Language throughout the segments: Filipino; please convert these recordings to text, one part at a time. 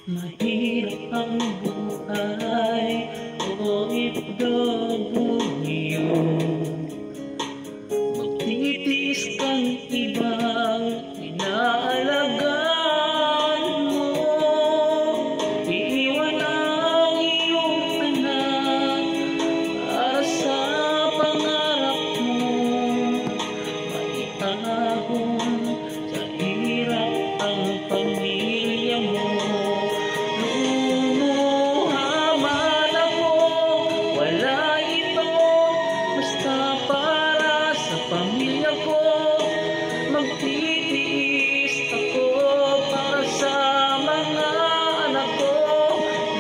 Mahirap ang buhay, OFW. Magtitiis kang ibang inaalagaan mo. Iiwan ang iyong anak para sa pangarap mo. Maitahon sa hirap ang pamilya mo. Magtitiis ako para sa mga anak ko.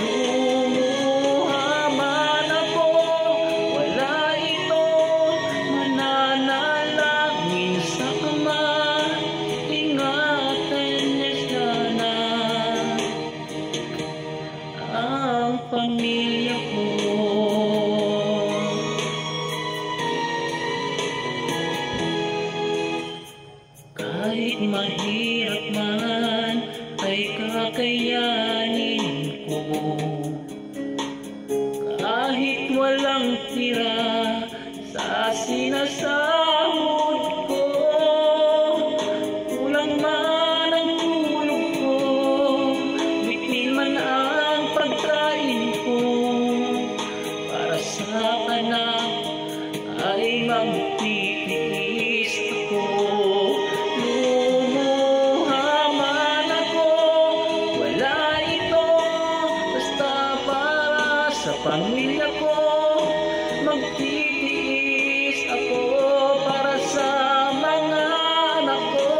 Lumuha man ako, wala ito. Mananalangin sa Ama, ingatan niya sana ang pamilya ko. Kahit mahirap man ay kakayanin ko. Kahit walang tira sa sinasahod ko, kulang man ang tulog ko, bitin man ang pagkain ko, para sa anak ay magtitiis ako. Sa pamilya ko, magtitiis ako para sa mga anak ko.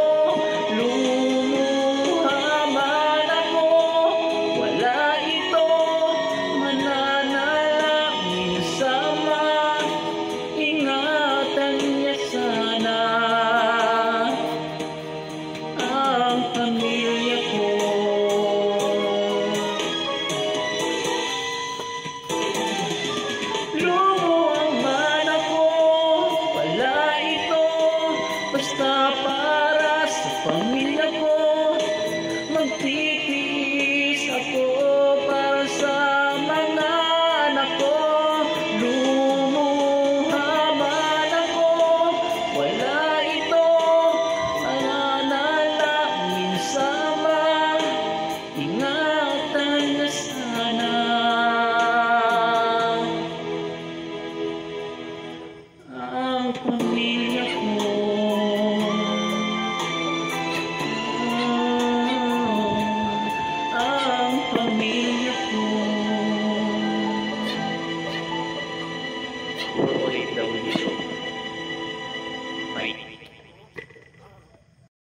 Lumuha man ako, wala ito. Mananalangin sa Ama, ingatan niya sana ang pamilya ko. Basta para sa pamilya ko, magtitiis ako para sa mga anak ko. Lumuha man ako, wala ito. Mananalangin sa Ama, ingatan na sana ang pamilya ko. OFW.